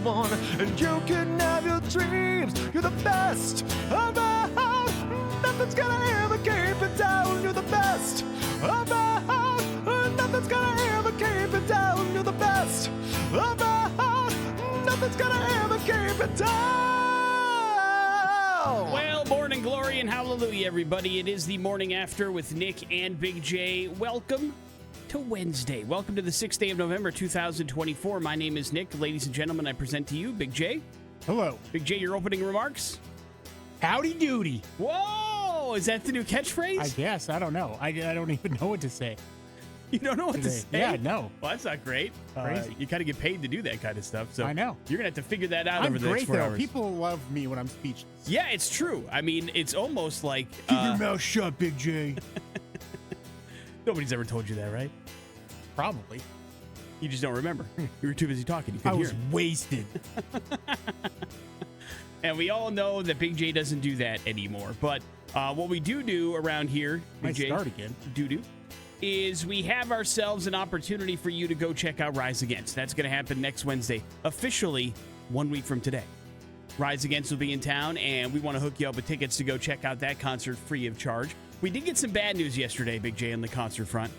one, and you can have your dreams. You're the best around. Nothing's gonna ever keep it down. You're the best around. Nothing's gonna ever keep it down. You're the best around. Nothing's gonna ever keep it down. Well, morning glory and hallelujah, everybody. It is the morning after with Nick and Big J. Welcome to Wednesday. Welcome to the 6th day of November, 2024. My name is Nick. Ladies and gentlemen, I present to you Big J. Hello. Big J, your opening remarks? Howdy doody. Whoa! Is that the new catchphrase? I guess. I don't know. I don't even know what to say. You don't know what to say? Yeah, no. Well, that's not great. Crazy. You kind of get paid to do that kind of stuff. So I know. You're going to have to figure that out I'm over the next great, 4 though. hours. People love me when I'm speechless. Yeah, it's true. I mean, it's almost like... Keep your mouth shut, Big J. Nobody's ever told you that, right? Probably. You just don't remember. You were too busy talking. You I couldn't was hear. wasted. And we all know that Big J doesn't do that anymore. But what we do around here, Big Might J, start again. is we have ourselves an opportunity for you to go check out Rise Against. That's going to happen next Wednesday, officially 1 week from today. Rise Against will be in town, and we want to hook you up with tickets to go check out that concert free of charge. We did get some bad news yesterday, Big J, on the concert front.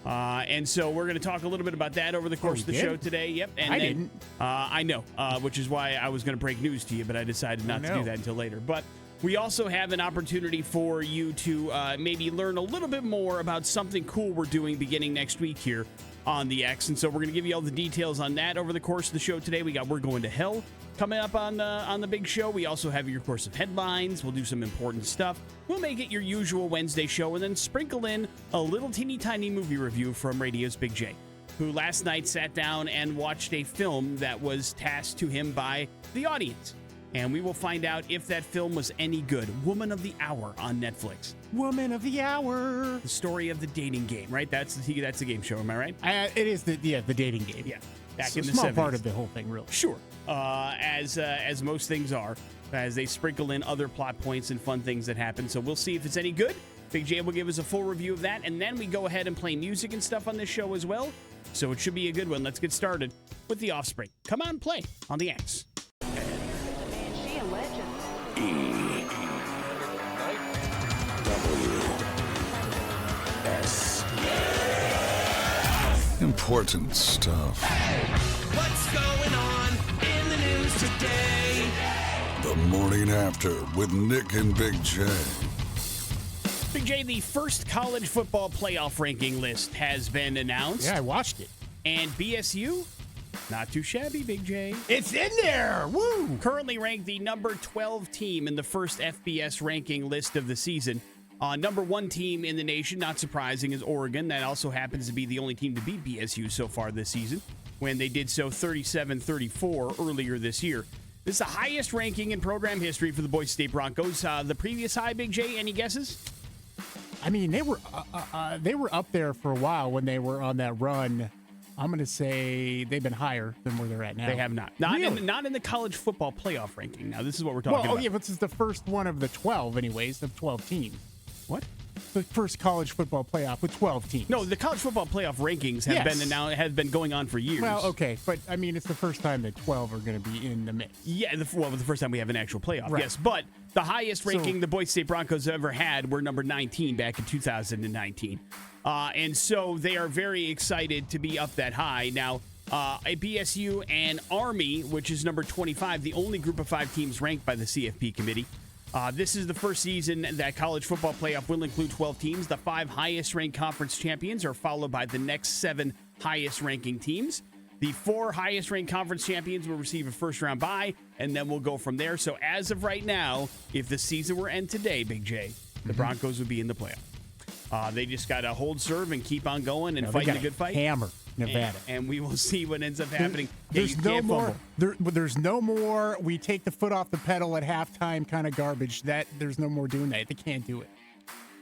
And so we're going to talk a little bit about that over the course of the show today. Yep. And I then, didn't. I know, which is why I was going to break news to you, but I decided not to do that until later. But we also have an opportunity for you to maybe learn a little bit more about something cool we're doing beginning next week here on the X. And so we're going to give you all the details on that over the course of the show today. We got We're Going to Hell coming up on the big show. We also have your course of headlines. We'll do some important stuff. We'll make it your usual Wednesday show and then sprinkle in a little teeny tiny movie review from radio's Big J, who last night sat down and watched a film that was tasked to him by the audience. And we will find out if that film was any good. Woman of the Hour on Netflix. Woman of the hour. The story of the dating game, right? That's the game show, am I right? It is the dating game. Yeah. Back It's in a the small 70s. part of the whole thing, really. Sure. As most things are, as they sprinkle in other plot points and fun things that happen. So we'll see if it's any good. Big J will give us a full review of that, and then we go ahead and play music and stuff on this show as well. So it should be a good one. Let's get started with The Offspring. Come on, play on the X. Important stuff. What's going on in the news today? The morning after with Nick and Big J. Big J, the first college football playoff ranking list has been announced. Yeah, I watched it. And BSU, not too shabby, Big J. It's in there. Woo! Currently ranked the number 12 team in the first FBS ranking list of the season. Number 1 team in the nation, not surprising, is Oregon. That also happens to be the only team to beat BSU so far this season, when they did so 37-34 earlier this year. This is the highest ranking in program history for the Boise State Broncos. The previous high, Big J, any guesses? I mean, they were up there for a while when they were on that run. I'm going to say they've been higher than where they're at now. They have not. Not in the college football playoff ranking. Now, this is what we're talking about. Oh, yeah, but this is the first one of the 12, anyways, of 12 teams. What? The first college football playoff with 12 teams. No, the college football playoff rankings have been going on for years. Well, okay, but I mean, it's the first time that 12 are going to be in the mix. Yeah, the first time we have an actual playoff, Right. yes. But the highest ranking the Boise State Broncos ever had were number 19 back in 2019. And so they are very excited to be up that high. Now, BSU and Army, which is number 25, the only group of 5 teams ranked by the CFP committee. This is the first season that college football playoff will include 12 teams. The 5 highest-ranked conference champions are followed by the next 7 highest-ranking teams. The 4 highest-ranked conference champions will receive a first-round bye, and then we'll go from there. So as of right now, if the season were to end today, Big J, the Broncos would be in the playoff. They just got to hold serve and keep on going and fighting the good fight. Hammer Nevada. And we will see what ends up happening. There's you no can't more. fumble. There's no more. We take the foot off the pedal at halftime kind of garbage. There's no more doing that. They can't do it.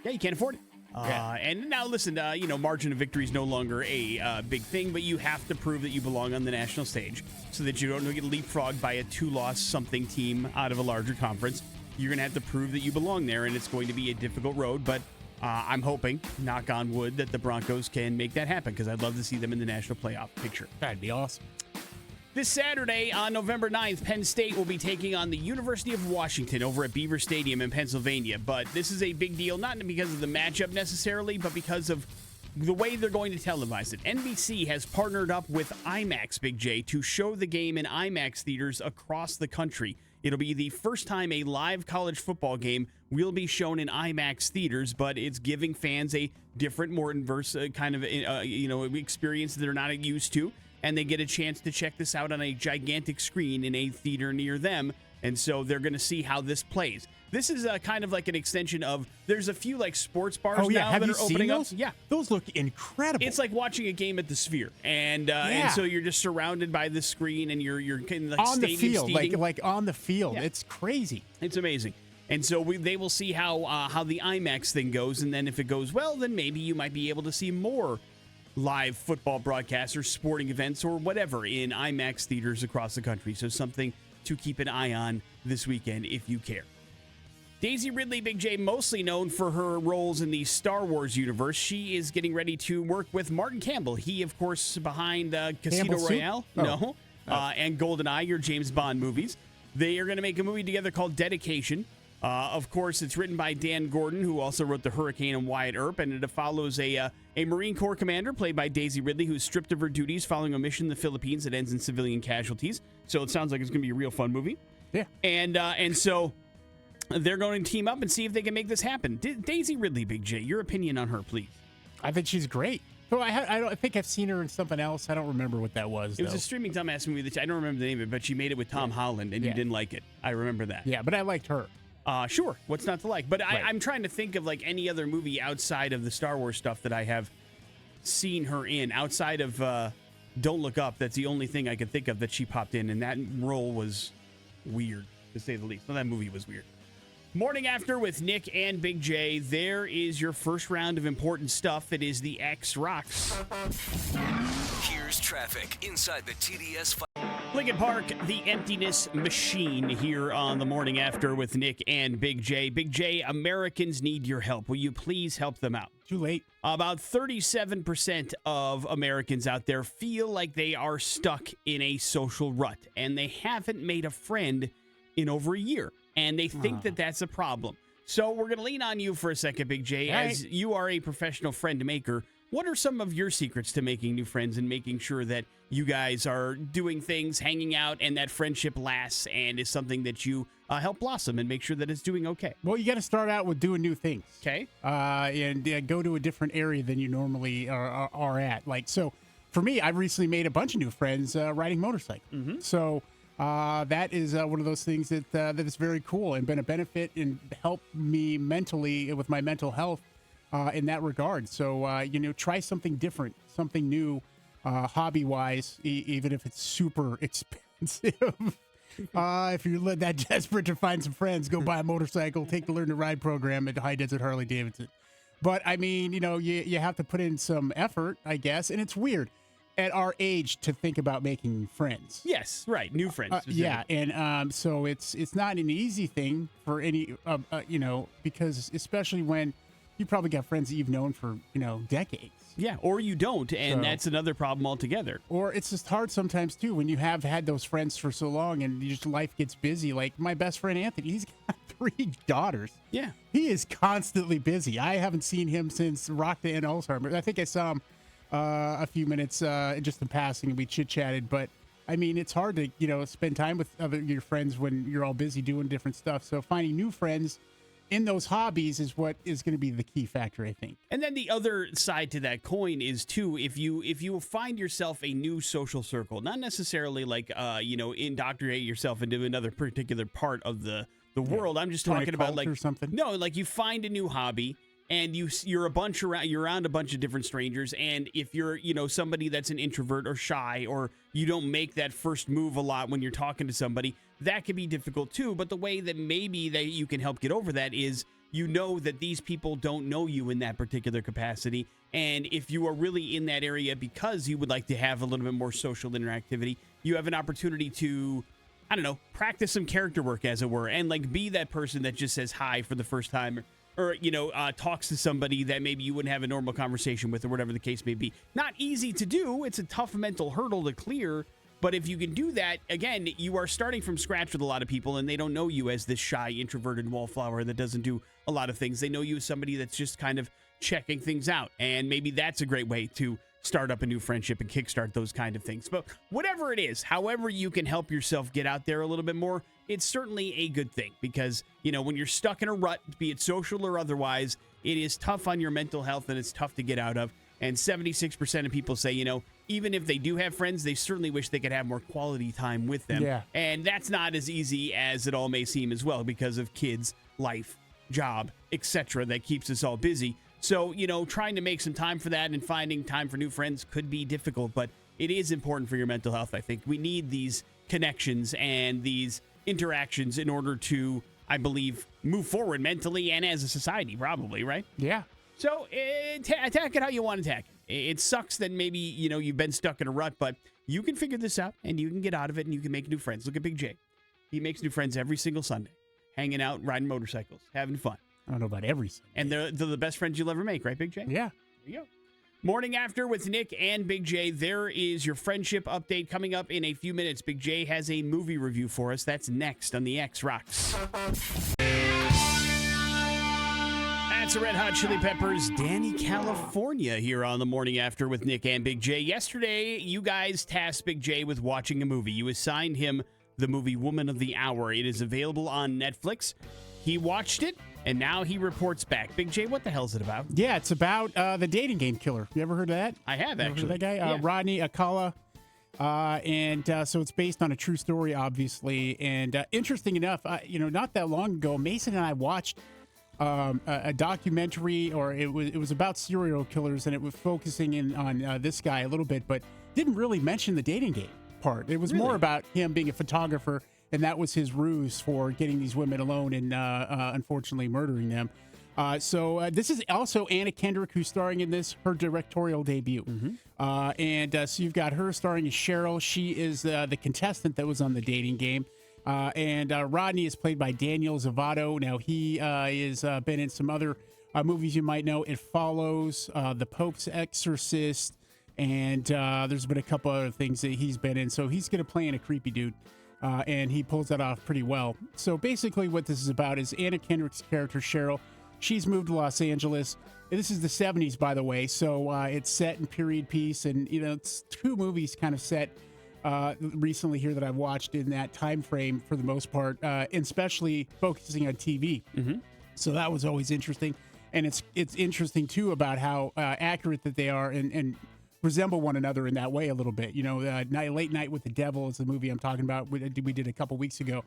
Yeah, you can't afford it. And now, listen, margin of victory is no longer a big thing, but you have to prove that you belong on the national stage so that you don't get leapfrogged by a 2-loss something team out of a larger conference. You're going to have to prove that you belong there, and it's going to be a difficult road, but I'm hoping, knock on wood, that the Broncos can make that happen because I'd love to see them in the national playoff picture. That'd be awesome. This Saturday on November 9th, Penn State will be taking on the University of Washington over at Beaver Stadium in Pennsylvania. But this is a big deal, not because of the matchup necessarily, but because of the way they're going to televise it. NBC has partnered up with IMAX, Big J, to show the game in IMAX theaters across the country. It'll be the first time a live college football game will be shown in IMAX theaters, but it's giving fans a different, more inverse kind of experience that they're not used to, and they get a chance to check this out on a gigantic screen in a theater near them, and so they're going to see how this plays. This is kind of like an extension of, there's a few like sports bars now Have that you are opening seen up. those? Yeah. Those look incredible. It's like watching a game at the Sphere, and so you're just surrounded by the screen, and you're in like on the stadium field, seating. like on the field. Yeah. It's crazy. It's amazing. And so they will see how the IMAX thing goes, and then if it goes well, then maybe you might be able to see more live football broadcasts or sporting events or whatever in IMAX theaters across the country. So something to keep an eye on this weekend if you care. Daisy Ridley, Big J, mostly known for her roles in the Star Wars universe. She is getting ready to work with Martin Campbell. He, of course, behind Casino Campbell Soup? Royale. Oh. No. And GoldenEye, your James Bond movies. They are going to make a movie together called Dedication. Of course, it's written by Dan Gordon, who also wrote The Hurricane and Wyatt Earp, and it follows a Marine Corps commander played by Daisy Ridley, who's stripped of her duties following a mission in the Philippines that ends in civilian casualties. So it sounds like it's going to be a real fun movie. Yeah. And so they're going to team up and see if they can make this happen. Daisy Ridley, Big J, your opinion on her, please. I think she's great. So I think I've seen her in something else. I don't remember what that was. It was a streaming dumbass movie that I don't remember the name of it, but she made it with Tom Holland, and you didn't like it. I remember that. Yeah, but I liked her. Sure. What's not to like? But Right. I'm trying to think of like any other movie outside of the Star Wars stuff that I have seen her in. Outside of Don't Look Up, that's the only thing I could think of that she popped in, and that role was weird, to say the least. Well, that movie was weird. Morning After with Nick and Big J. There is your first round of important stuff. It is the X Rocks. Here's traffic inside the TDS. Lincoln Park, the emptiness machine here on the Morning After with Nick and Big J. Big J, Americans need your help. Will you please help them out? Too late. About 37% of Americans out there feel like they are stuck in a social rut, and they haven't made a friend in over a year, and they think that that's a problem. So we're going to lean on you for a second, Big J, as you are a professional friend maker. What are some of your secrets to making new friends and making sure that you guys are doing things, hanging out, and that friendship lasts and is something that you help blossom and make sure that it's doing okay? Well, you got to start out with doing new things. Okay. And go to a different area than you normally are at. Like, so for me, I've recently made a bunch of new friends riding motorcycle. Mm-hmm. So that is one of those things that is very cool and been a benefit and helped me mentally with my mental health in that regard. So, try something different, something new, hobby-wise, even if it's super expensive. If you're that desperate to find some friends, go buy a motorcycle, take the Learn to Ride program at High Desert Harley Davidson. But, I mean, you have to put in some effort, I guess, and it's weird at our age to think about making friends. Yes, right. New friends. Yeah, and so it's not an easy thing for any, because especially when you probably got friends that you've known for, decades. Yeah, or you don't, and So- that's another problem altogether. Or it's just hard sometimes, too, when you have had those friends for so long and life gets busy. Like my best friend, Anthony, he's got 3 daughters. Yeah. He is constantly busy. I haven't seen him since Rock the End Alzheimer's. I think I saw him a few minutes just in passing, and we chit-chatted. But, I mean, it's hard to, spend time with your friends when you're all busy doing different stuff. So finding new friends in those hobbies is what is going to be the key factor, I think. And then the other side to that coin is too, if you find yourself a new social circle, not necessarily like indoctrinate yourself into another particular part of the world. I'm just Join a talking about cult like or something. No, like you find a new hobby and you're around a bunch of different strangers, and if you're somebody that's an introvert or shy, or you don't make that first move a lot when you're talking to somebody, that can be difficult too. But the way that maybe that you can help get over that is that these people don't know you in that particular capacity, and if you are really in that area because you would like to have a little bit more social interactivity, you have an opportunity to, I don't know, practice some character work, as it were, and like be that person that just says hi for the first time, or talks to somebody that maybe you wouldn't have a normal conversation with, or whatever the case may be. Not easy to do. It's a tough mental hurdle to clear, But if you can do that, again, you are starting from scratch with a lot of people, and they don't know you as this shy, introverted wallflower that doesn't do a lot of things. They know you as somebody that's just kind of checking things out. And maybe that's a great way to start up a new friendship and kickstart those kind of things. But whatever it is, however you can help yourself get out there a little bit more, it's certainly a good thing because, when you're stuck in a rut, be it social or otherwise, it is tough on your mental health and it's tough to get out of. And 76% of people say, even if they do have friends, they certainly wish they could have more quality time with them. Yeah. And that's not as easy as it all may seem as well because of kids, life, job, etc. that keeps us all busy. So, trying to make some time for that and finding time for new friends could be difficult, but it is important for your mental health, I think. We need these connections and these interactions in order to, I believe, move forward mentally and as a society, probably, right? Yeah. So attack it how you want to attack it. It sucks that maybe, you've been stuck in a rut, but you can figure this out and you can get out of it and you can make new friends. Look at Big J. He makes new friends every single Sunday, hanging out, riding motorcycles, having fun. I don't know about every Sunday. And they're the best friends you'll ever make, right, Big J? Yeah. There you go. Morning After with Nick and Big J. There is your friendship update coming up in a few minutes. Big J has a movie review for us. That's next on the X Rocks. That's the Red Hot Chili Peppers, Danny California here on the Morning After with Nick and Big J. Yesterday, you guys tasked Big J with watching a movie. You assigned him the movie Woman of the Hour. It is available on Netflix. He watched it, and now he reports back. Big J, what the hell is it about? Yeah, it's about the dating game killer. You ever heard of that? I have, Ever actually. heard of that guy? Yeah. Rodney Akala. So it's based on a true story, obviously. And interesting enough, not that long ago, Mason and I watched a documentary, or it was about serial killers, and it was focusing in on this guy a little bit, but didn't really mention the dating game part. It was more about him being a photographer, and that was his ruse for getting these women alone and unfortunately murdering them. So this is also Anna Kendrick who's starring in this, her directorial debut. Mm-hmm. So you've got her starring as Cheryl. She is the contestant that was on the dating game. And Rodney is played by Daniel Zavato. Now, he has been in some other movies you might know. It Follows, The Pope's Exorcist, and there's been a couple other things that he's been in. So he's going to play in a creepy dude, and he pulls that off pretty well. So basically what this is about is Anna Kendrick's character, Cheryl. She's moved to Los Angeles. This is the 70s, by the way, so it's set in period piece, and, it's two movies kind of set recently here that I've watched in that time frame for the most part, and especially focusing on TV. Mm-hmm. So that was always interesting, and it's interesting too about how accurate that they are and resemble one another in that way a little bit. Late Night with the Devil is the movie I'm talking about. We did a couple weeks ago.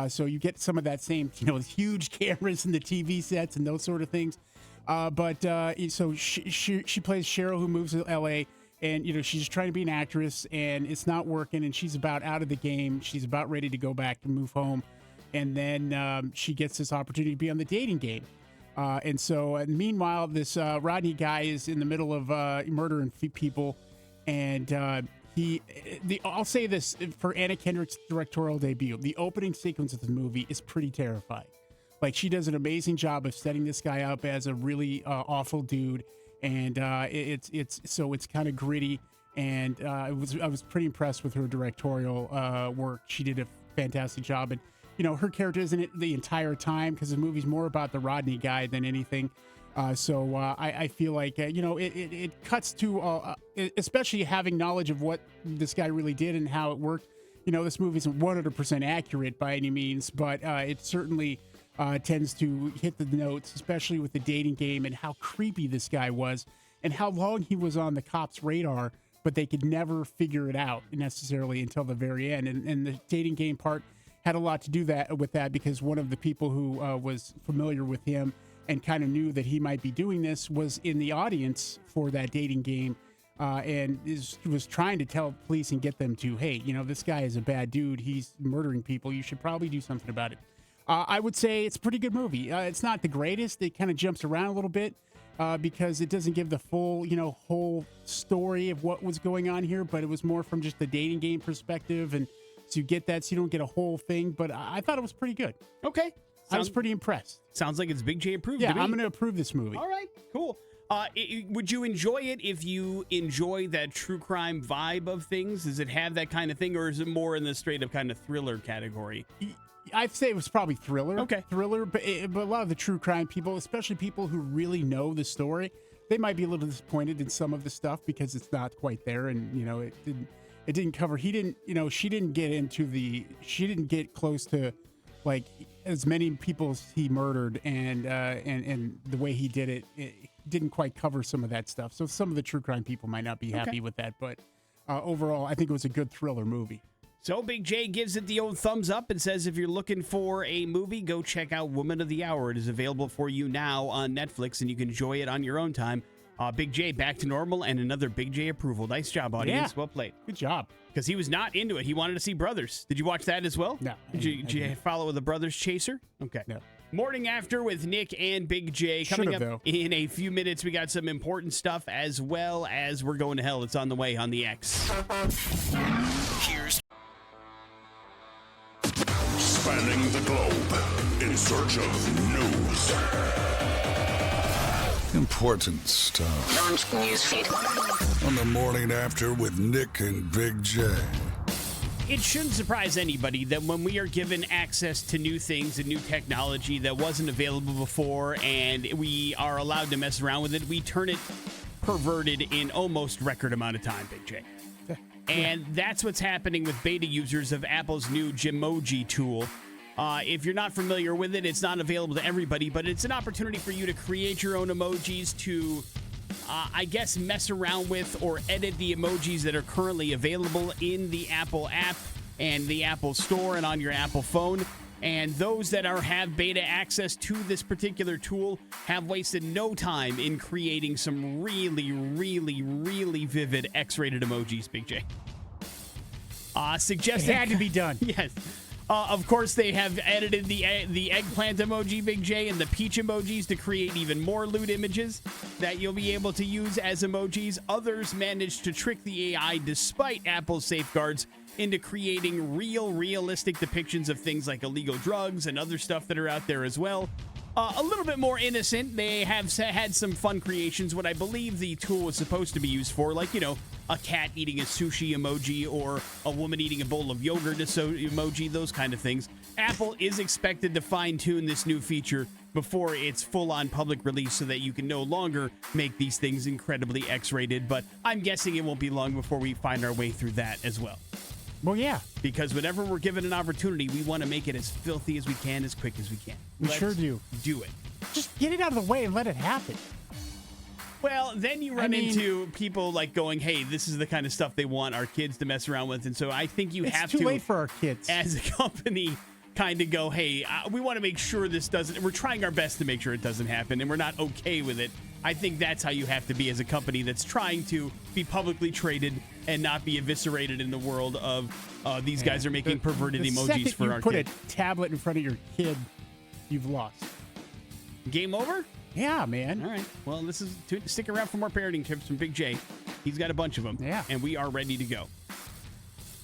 So you get some of that same, huge cameras and the TV sets and those sort of things. So she plays Cheryl, who moves to LA. And, she's trying to be an actress, and it's not working, and she's about out of the game. She's about ready to go back and move home. And then she gets this opportunity to be on the dating game. Meanwhile, this Rodney guy is in the middle of murdering people. And I'll say this, for Anna Kendrick's directorial debut, the opening sequence of the movie is pretty terrifying. Like, she does an amazing job of setting this guy up as a really awful dude. And it's kind of gritty, and I was pretty impressed with her directorial work. She did a fantastic job, and her character isn't it the entire time because the movie's more about the Rodney guy than anything. So I feel like it cuts to especially having knowledge of what this guy really did and how it worked. This movie isn't 100% accurate by any means, but it certainly tends to hit the notes, especially with the dating game and how creepy this guy was and how long he was on the cops' radar, but they could never figure it out necessarily until the very end. And the dating game part had a lot to do with that because one of the people who was familiar with him and kind of knew that he might be doing this was in the audience for that dating game and was trying to tell police and get them to, hey, this guy is a bad dude. He's murdering people. You should probably do something about it. I would say it's a pretty good movie. It's not the greatest. It kind of jumps around a little bit because it doesn't give the full, whole story of what was going on here, but it was more from just the dating game perspective. And so you get that, so you don't get a whole thing. But I thought it was pretty good. Okay. I was pretty impressed. Sounds like it's Big J approved. Yeah, to me. I'm going to approve this movie. All right, cool. Would you enjoy it if you enjoy that true crime vibe of things? Does it have that kind of thing, or is it more in the straight up kind of thriller category? I'd say it was probably thriller. Okay. Thriller, but a lot of the true crime people, especially people who really know the story, they might be a little disappointed in some of the stuff because it's not quite there, and it didn't cover. She didn't get close to like as many people as he murdered, and the way he did it, it didn't quite cover some of that stuff. So some of the true crime people might not be happy with that, but overall, I think it was a good thriller movie. So Big J gives it the old thumbs up and says, if you're looking for a movie, go check out Woman of the Hour. It is available for you now on Netflix, and you can enjoy it on your own time. Big J back to normal, and another Big J approval. Nice job, audience. Yeah. Well played. Good job. Because he was not into it. He wanted to see Brothers. Did you watch that as well? No. Did you follow the Brothers Chaser? Okay. No. Morning After with Nick and Big J. Coming up in a few minutes, we got some important stuff as well as We're Going to Hell. It's on the way on the X. Here's Spanning the globe in search of news. Important stuff. Launch newsfeed. On the Morning After with Nick and Big J. It shouldn't surprise anybody that when we are given access to new things and new technology that wasn't available before, and we are allowed to mess around with it, we turn it perverted in almost record amount of time, Big J. And that's what's happening with beta users of Apple's new Gmoji tool. If you're not familiar with it, it's not available to everybody, but it's an opportunity for you to create your own emojis to, I guess, mess around with or edit the emojis that are currently available in the Apple app and the Apple Store and on your Apple phone. And those that have beta access to this particular tool have wasted no time in creating some really, really, really vivid X-rated emojis, Big J. Suggested It had to be done. Yes. Of course, they have edited the eggplant emoji, Big J, and the peach emojis to create even more lewd images that you'll be able to use as emojis. Others managed to trick the AI, despite Apple's safeguards, into creating realistic depictions of things like illegal drugs and other stuff that are out there as well. A little bit more innocent. They have had some fun creations, what I believe the tool was supposed to be used for, like, a cat eating a sushi emoji or a woman eating a bowl of yogurt emoji, those kind of things. Apple is expected to fine-tune this new feature before its full-on public release so that you can no longer make these things incredibly X-rated, but I'm guessing it won't be long before we find our way through that as well. Well, yeah. Because whenever we're given an opportunity, we want to make it as filthy as we can, as quick as we can. We sure do. Do it. Just get it out of the way and let it happen. Well, then you run into people like going, hey, this is the kind of stuff they want our kids to mess around with. And so I think you have to, it's too late for our kids. as a company, kind of go, hey, we want to make sure this doesn't, we're trying our best to make sure it doesn't happen, and we're not okay with it. I think that's how you have to be as a company that's trying to be publicly traded and not be eviscerated in the world of these guys are making perverted emojis for our kids. Put kids. a tablet in front of your kid, you've lost. Game over? Yeah, man. All right. Well, this is stick around for more parenting tips from Big J. He's got a bunch of them. Yeah. And we are ready to go.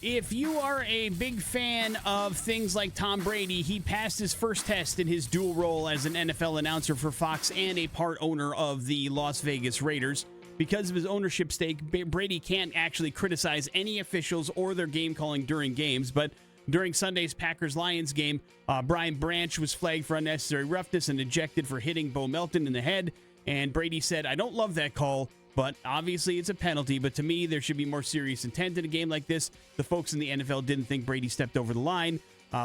If you are a big fan of things like Tom Brady, he passed his first test in his dual role as an NFL announcer for Fox and a part owner of the Las Vegas Raiders. Because of his ownership stake, Brady can't actually criticize any officials or their game calling during games, but during Sunday's Packers-Lions game, Brian Branch was flagged for unnecessary roughness and ejected for hitting Bo Melton in the head. And Brady said, I don't love that call, but obviously it's a penalty. But to me, there should be more serious intent in a game like this. The folks in the NFL didn't think Brady stepped over the line,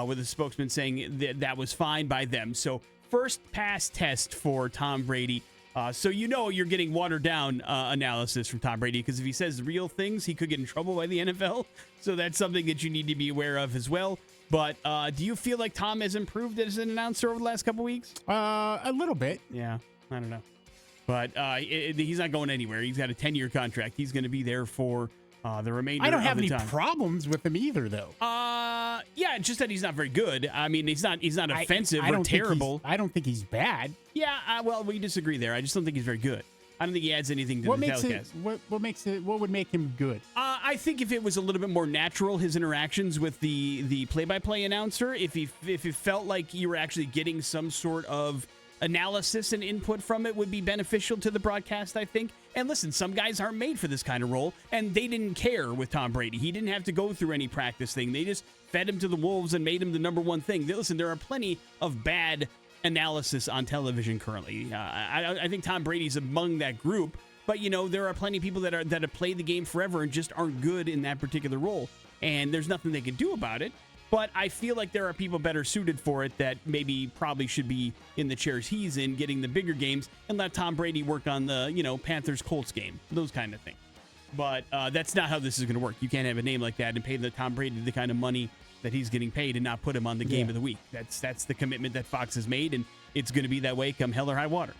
with a spokesman saying that was fine by them. So first pass test for Tom Brady. So you're getting watered down analysis from Tom Brady, because if he says real things, he could get in trouble by the NFL. So that's something that you need to be aware of as well. But do you feel like Tom has improved as an announcer over the last couple weeks? A little bit. Yeah, I don't know. But he's not going anywhere. He's got a 10-year contract. He's going to be there for the remainder of the time. I don't have any problems with him either, though. Yeah, just that he's not very good. I mean, he's not offensive or terrible. I don't think he's bad. Yeah, well, we disagree there. I just don't think he's very good. I don't think he adds anything to the telecast. What would make him good? I think if it was a little bit more natural, his interactions with the play-by-play announcer, if he felt like you were actually getting some sort of analysis and input from it would be beneficial to the broadcast, I think. And listen, some guys aren't made for this kind of role, and they didn't care with Tom Brady. He didn't have to go through any practice thing. They just fed him to the wolves and made him the number one thing. Listen, there are plenty of bad analysis on television currently. I think Tom Brady's among that group, but there are plenty of people that have played the game forever and just aren't good in that particular role, and there's nothing they can do about it. But I feel like there are people better suited for it that maybe probably should be in the chairs he's in, getting the bigger games, and let Tom Brady work on the Panthers-Colts game, those kind of things. But that's not how this is going to work. You can't have a name like that and pay the Tom Brady the kind of money that he's getting paid and not put him on the game of the week. That's the commitment that Fox has made, and it's going to be that way come hell or high water.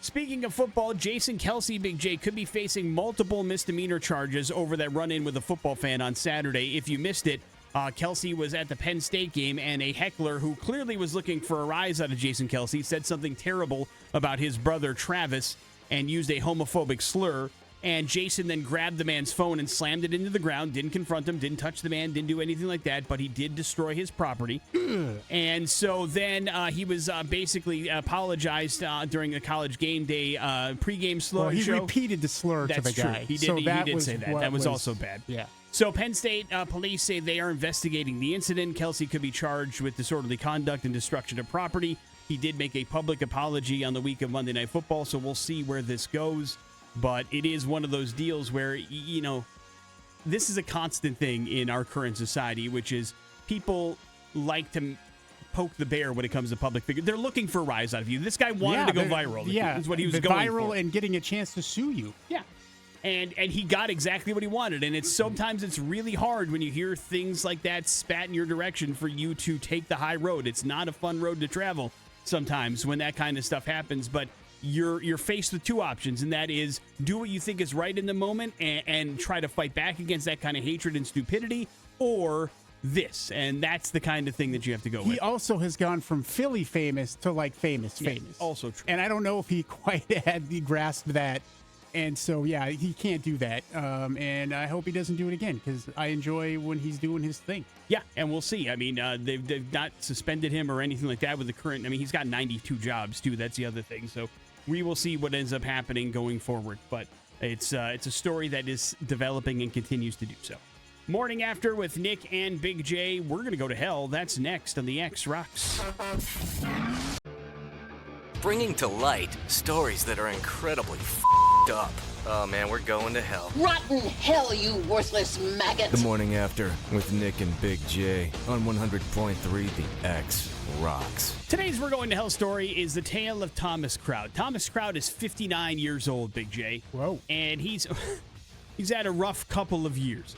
Speaking of football, Jason Kelce, Big J, could be facing multiple misdemeanor charges over that run-in with a football fan on Saturday. If you missed it, Kelce was at the Penn State game, and a heckler who clearly was looking for a rise out of Jason Kelce said something terrible about his brother Travis and used a homophobic slur. And Jason then grabbed the man's phone and slammed it into the ground, didn't confront him, didn't touch the man, didn't do anything like that, but he did destroy his property. And so then he was basically apologized during the college game day pregame slur he show. repeated the slur to the That's guy. true. He did, So he did say that. That was also bad. Yeah. So Penn State police say they are investigating the incident. Kelce could be charged with disorderly conduct and destruction of property. He did make a public apology on the week of Monday Night Football, so we'll see where this goes. But it is one of those deals where, this is a constant thing in our current society, which is people like to poke the bear when it comes to public figure. They're looking for a rise out of you. This guy wanted to go viral. Yeah, is what he was the going viral for. and getting a chance to sue you. Yeah. And he got exactly what he wanted. And sometimes it's really hard when you hear things like that spat in your direction for you to take the high road. It's not a fun road to travel sometimes when that kind of stuff happens. But you're faced with two options, and that is do what you think is right in the moment and try to fight back against that kind of hatred and stupidity, or this. And that's the kind of thing that you have to go with. He also has gone from Philly famous to famous. Also true. And I don't know if he quite had grasped that. And so, he can't do that. And I hope he doesn't do it again, because I enjoy when he's doing his thing. Yeah, and we'll see. I mean, they've not suspended him or anything like that with the current. I mean, he's got 92 jobs, too. That's the other thing. So we will see what ends up happening going forward. But it's a story that is developing and continues to do so. Morning After with Nick and Big J. We're going to go to hell. That's next on the X Rocks. Bringing to light stories that are incredibly f***ed up. Oh man, we're going to hell. Rotten hell, you worthless maggot! The Morning After with Nick and Big J on 100.3 The X Rocks. Today's We're Going to Hell story is the tale of Thomas Kraut. Thomas Kraut is 59 years old, Big J. Whoa. And he's had a rough couple of years.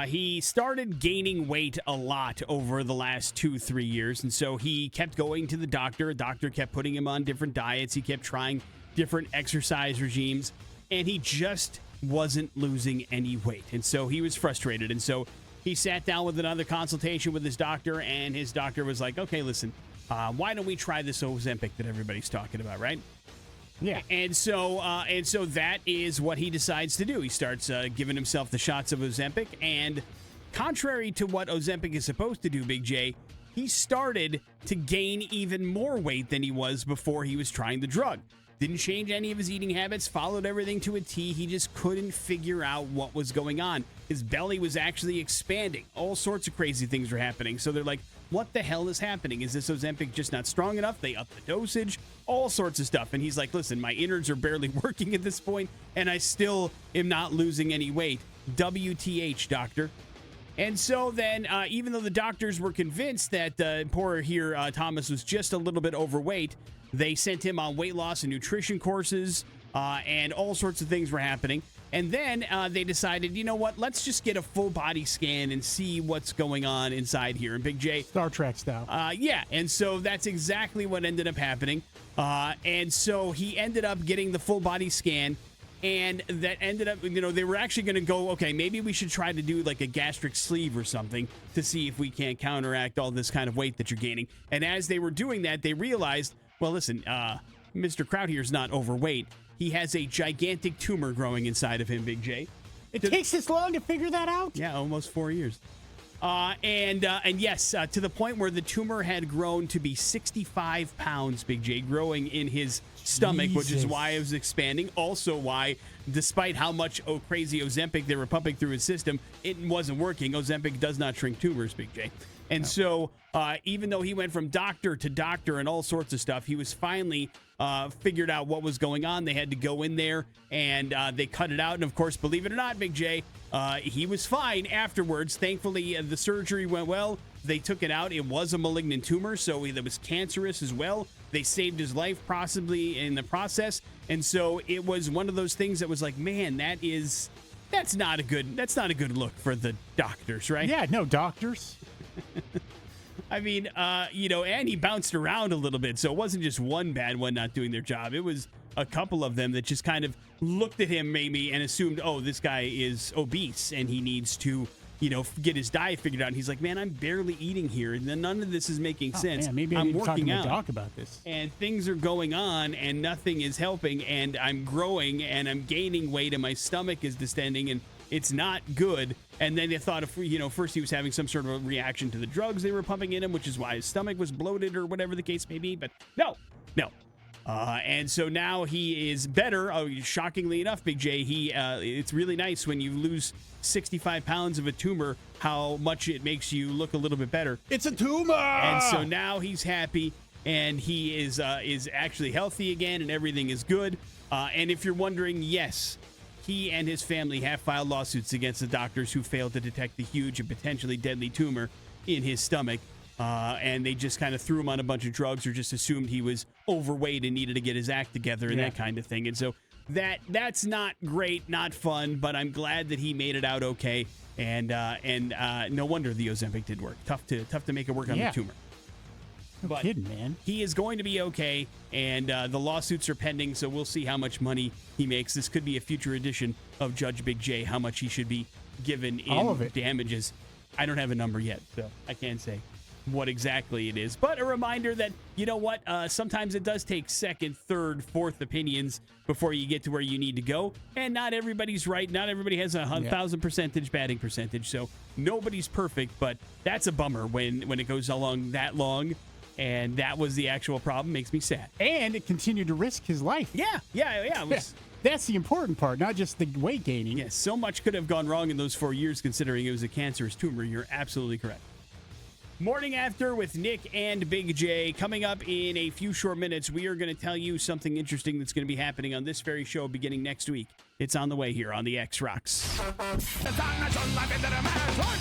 He started gaining weight a lot over the last 2-3 years, and so he kept going to the doctor. A doctor kept putting him on different diets. He kept trying different exercise regimes, and he just wasn't losing any weight. And so he was frustrated, and so he sat down with another consultation with his doctor, and his doctor was like, okay, listen, why don't we try this Ozempic that everybody's talking about, right? Yeah. And so that is what he decides to do. He starts giving himself the shots of Ozempic, and contrary to what Ozempic is supposed to do, Big J, he started to gain even more weight than he was before he was trying the drug. Didn't change any of his eating habits, followed everything to a T. He just couldn't figure out what was going on. His belly was actually expanding. All sorts of crazy things were happening. So they're like, what the hell is happening? Is this Ozempic just not strong enough? They up the dosage, all sorts of stuff. And he's like, listen, my innards are barely working at this point, and I still am not losing any weight. WTH, doctor. And so then, even though the doctors were convinced that poor here Thomas was just a little bit overweight, they sent him on weight loss and nutrition courses, and all sorts of things were happening. And then they decided, you know what, let's just get a full body scan and see what's going on inside here. And Big J, Star Trek style. yeah, and so that's exactly what ended up happening. And so he ended up getting the full body scan, and that ended up, they were actually going to go, okay, maybe we should try to do like a gastric sleeve or something to see if we can't counteract all this kind of weight that you're gaining. And as they were doing that, they realized, well, listen, Mr. Kraut here is not overweight. He has a gigantic tumor growing inside of him, Big J. It takes this long to figure that out? Yeah, almost 4 years. And yes, to the point where the tumor had grown to be 65 pounds, Big J, growing in his stomach, which is why it was expanding. Also why, despite how much crazy Ozempic they were pumping through his system, it wasn't working. Ozempic does not shrink tumors, Big J. And so even though he went from doctor to doctor and all sorts of stuff, he was finally figured out what was going on. They had to go in there and they cut it out. And of course, believe it or not, Big J, he was fine afterwards. Thankfully, the surgery went well. They took it out. It was a malignant tumor, so it was cancerous as well. They saved his life possibly in the process. And so it was one of those things that was like, man, that's not a good look for the doctors, right? Yeah, no doctors. I mean, and he bounced around a little bit, so it wasn't just one bad one not doing their job. It was a couple of them that just kind of looked at him maybe and assumed, oh, this guy is obese and he needs to, get his diet figured out. And he's like, man, I'm barely eating here, and then none of this is making sense. Man, maybe I'm need to talk to working my out, doc about this. and things are going on, and nothing is helping, and I'm growing, and I'm gaining weight, and my stomach is distending, and it's not good. And then they thought, first he was having some sort of a reaction to the drugs they were pumping in him, which is why his stomach was bloated or whatever the case may be. But no. And so now he is better. Shockingly enough, Big J, it's really nice when you lose 65 pounds of a tumor, how much it makes you look a little bit better. It's a tumor! And so now he's happy, and he is actually healthy again, and everything is good. And if you're wondering, yes, he and his family have filed lawsuits against the doctors who failed to detect the huge and potentially deadly tumor in his stomach. And they just kind of threw him on a bunch of drugs or just assumed he was overweight and needed to get his act together and that kind of thing. And so that's not great, not fun, but I'm glad that he made it out okay. And no wonder the Ozempic did work. Tough to make it work on the tumor. No kidding, man. He is going to be okay, and the lawsuits are pending, so we'll see how much money he makes. This could be a future edition of Judge Big J, how much he should be given in damages. I don't have a number yet, so I can't say what exactly it is. But a reminder that, sometimes it does take second, third, fourth opinions before you get to where you need to go. And not everybody's right. Not everybody has 1,000% batting percentage, so nobody's perfect, but that's a bummer when it goes along that long. And that was the actual problem. Makes me sad. And it continued to risk his life. Yeah. It was, that's the important part, not just the weight gaining. Yes, so much could have gone wrong in those 4 years considering it was a cancerous tumor. You're absolutely correct. Morning After with Nick and Big J. Coming up in a few short minutes, we are going to tell you something interesting that's going to be happening on this very show beginning next week. It's on the way here on the X Rocks.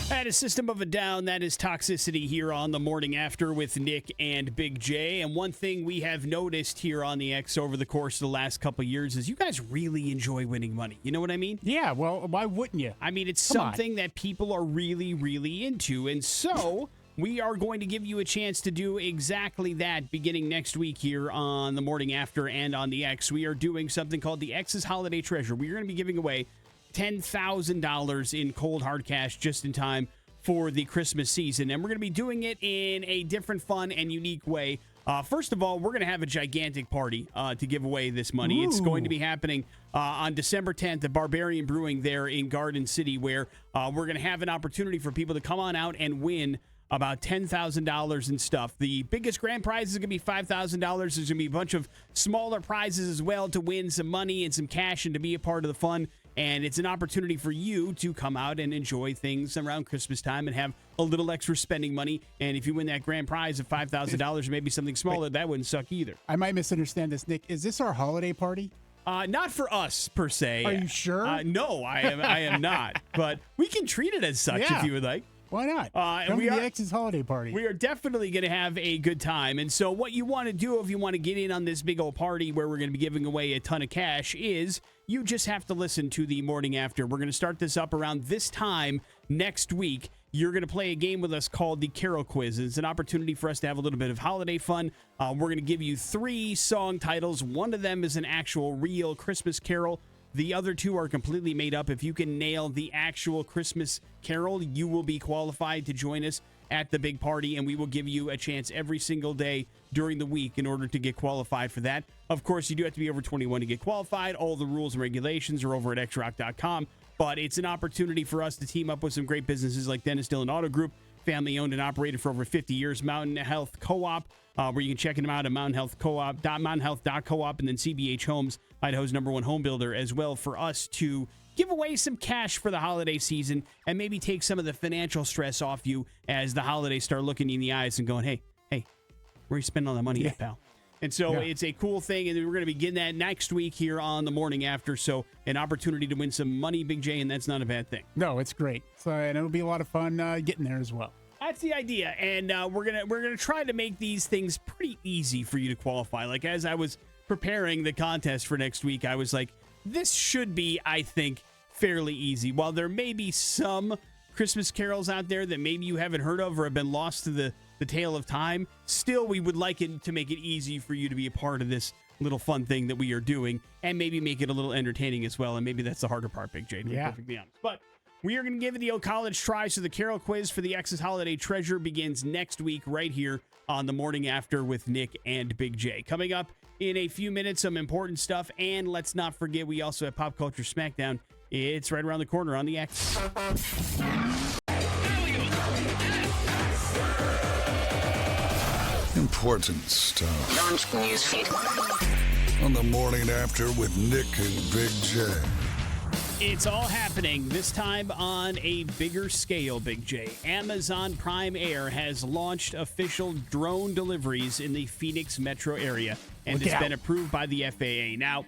That is System of a Down. That is Toxicity here on the Morning After with Nick and Big J. And one thing we have noticed here on the X over the course of the last couple of years is you guys really enjoy winning money. You know what I mean? Yeah, well, why wouldn't you? I mean, it's something that people are really, really into. And so we are going to give you a chance to do exactly that beginning next week here on the Morning After and on the X. We are doing something called the X's Holiday Treasure. We are going to be giving away $10,000 in cold hard cash just in time for the Christmas season. And we're going to be doing it in a different, fun, and unique way. First of all, we're going to have a gigantic party to give away this money. Ooh. It's going to be happening on December 10th at Barbarian Brewing there in Garden City, where we're going to have an opportunity for people to come on out and win about $10,000 in stuff. The biggest grand prize is going to be $5,000. There's going to be a bunch of smaller prizes as well to win some money and some cash and to be a part of the fun. And it's an opportunity for you to come out and enjoy things around Christmas time and have a little extra spending money. And if you win that grand prize of $5,000 or maybe something smaller, that wouldn't suck either. I might misunderstand this, Nick. Is this our holiday party? Not for us, per se. Are you sure? No, I am not. But we can treat it as such if you would like. Why not? Come to the X's holiday party. We are definitely going to have a good time. And so what you want to do if you want to get in on this big old party where we're going to be giving away a ton of cash is you just have to listen to the Morning After. We're going to start this up around this time next week. You're going to play a game with us called the Carol Quiz. It's an opportunity for us to have a little bit of holiday fun. We're going to give you 3 song titles. One of them is an actual real Christmas carol. The other 2 are completely made up. If you can nail the actual Christmas carol, you will be qualified to join us at the big party, and we will give you a chance every single day during the week in order to get qualified for that. Of course, you do have to be over 21 to get qualified. All the rules and regulations are over at xrock.com. but it's an opportunity for us to team up with some great businesses like Dennis Dillon Auto Group, family owned and operated for over 50 years, Mountain Health Co-op, where you can check them out at mountainhealth.coop, and then CBH Homes, Idaho's #1 home builder, as well, for us to give away some cash for the holiday season and maybe take some of the financial stress off you as the holidays start looking you in the eyes and going, hey, where are you spending all that money at, pal? And so it's a cool thing, and we're going to begin that next week here on the morning after. So an opportunity to win some money, Big J, and that's not a bad thing. No, it's great. So, and it'll be a lot of fun getting there as well. That's the idea, and we're gonna try to make these things pretty easy for you to qualify. Like, as I was preparing the contest for next week, I was like, this should be, I think, fairly easy. While there may be some Christmas carols out there that maybe you haven't heard of or have been lost to the tale of time, still, we would like it to make it easy for you to be a part of this little fun thing that we are doing, and maybe make it a little entertaining as well. And maybe that's the harder part, Big J, to be perfectly honest. But we are going to give it the old college try. So the Carol quiz for the X's Holiday Treasure begins next week right here on the morning after with Nick and Big J. Coming up in a few minutes, some important stuff. And let's not forget, we also have Pop Culture Smackdown. It's right around the corner on the X. Important stuff. Launch newsfeed. On the morning after with Nick and Big J. It's all happening, this time on a bigger scale, Big J. Amazon Prime Air has launched official drone deliveries in the Phoenix metro area, and it's been approved by the FAA. Now,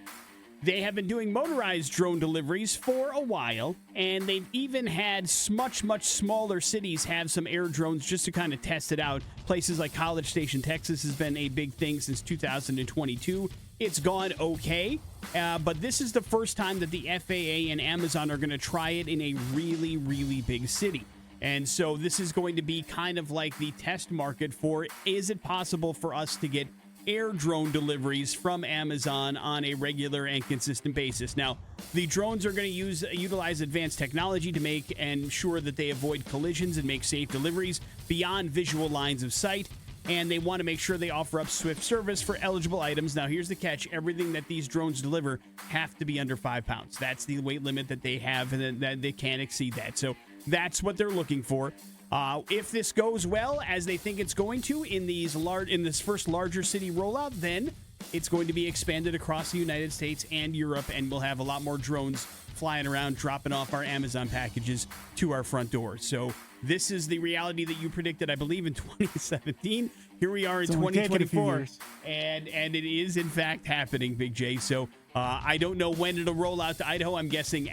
they have been doing motorized drone deliveries for a while, and they've even had much smaller cities have some air drones just to kind of test it out. Places like College Station, Texas has been a big thing since 2022. It's gone okay, but this is the first time that the FAA and Amazon are going to try it in a really, really big city. And so this is going to be kind of like the test market for, is it possible for us to get air drone deliveries from Amazon on a regular and consistent basis? Now, the drones are going to utilize advanced technology to make and ensure that they avoid collisions and make safe deliveries beyond visual lines of sight. And they want to make sure they offer up swift service for eligible items. Now, here's the catch. Everything that these drones deliver have to be under 5 pounds. That's the weight limit that they have, and that they can't exceed that. So that's what they're looking for. If this goes well, as they think it's going to in this first larger city rollout, then it's going to be expanded across the United States and Europe, and we'll have a lot more drones flying around, dropping off our Amazon packages to our front door. So this is the reality that you predicted, I believe, in 2017. Here we are in 2024, and it is, in fact, happening, Big J. So I don't know when it'll roll out to Idaho. I'm guessing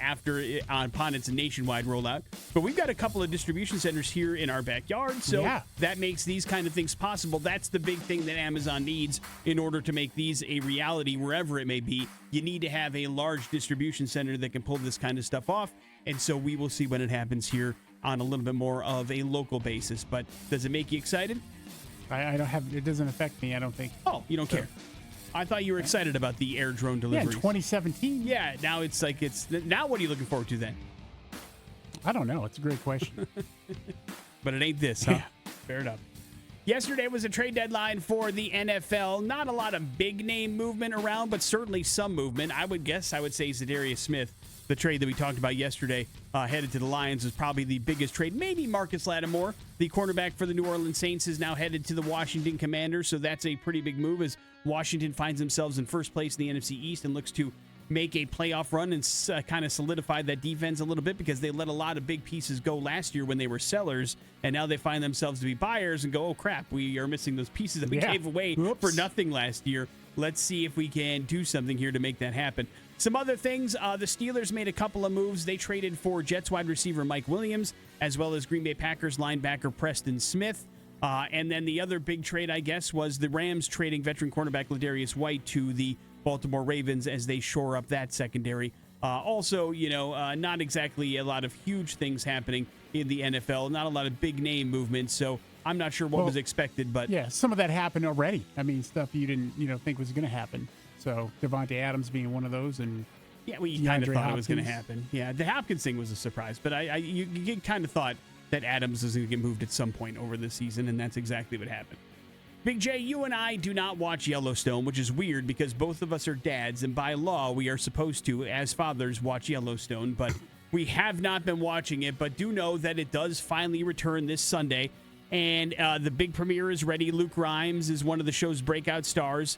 upon its nationwide rollout. But we've got a couple of distribution centers here in our backyard, so that makes these kind of things possible. That's the big thing that Amazon needs in order to make these a reality wherever it may be. You need to have a large distribution center that can pull this kind of stuff off, and so we will see when it happens here on a little bit more of a local basis. But does it make you excited? I don't have. It doesn't affect me, I don't think. Oh, you don't care. I thought you were excited about the air drone deliveries. Yeah, 2017. Yeah, now it's now what are you looking forward to then? I don't know. It's a great question. But it ain't this, huh? Fair enough. Yesterday was a trade deadline for the NFL. Not a lot of big name movement around, but certainly some movement. I would say Zadarius Smith, the trade that we talked about yesterday, headed to the Lions, is probably the biggest trade. Maybe Marcus Lattimore, the cornerback for the New Orleans Saints, is now headed to the Washington Commanders, so that's a pretty big move as Washington finds themselves in first place in the NFC East and looks to make a playoff run and kind of solidify that defense a little bit, because they let a lot of big pieces go last year when they were sellers, and now they find themselves to be buyers and go, oh crap, we are missing those pieces that we gave away for nothing last year. Let's see if we can do something here to make that happen. Some other things, the Steelers made a couple of moves. They traded for Jets wide receiver Mike Williams, as well as Green Bay Packers linebacker Preston Smith. And then the other big trade, I guess, was the Rams trading veteran cornerback Ladarius White to the Baltimore Ravens as they shore up that secondary. Also, not exactly a lot of huge things happening in the NFL, not a lot of big name movements, so I'm not sure what was expected. But yeah, some of that happened already. I mean, stuff you didn't think was going to happen. So Devontae Adams being one of those, and we kind of thought it was going to happen. Yeah, the Hopkins thing was a surprise, but you kind of thought that Adams was going to get moved at some point over the season, and that's exactly what happened. Big J, you and I do not watch Yellowstone, which is weird because both of us are dads, and by law we are supposed to, as fathers, watch Yellowstone, but We have not been watching it, but do know that it does finally return this Sunday. And the big premiere is ready. Luke Rimes is one of the show's breakout stars.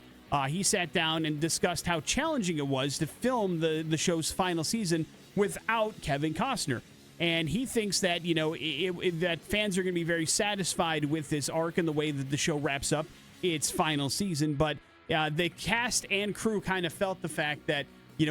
He sat down and discussed how challenging it was to film the show's final season without Kevin Costner. And he thinks that, that fans are going to be very satisfied with this arc and the way that the show wraps up its final season. But the cast and crew kind of felt the fact that,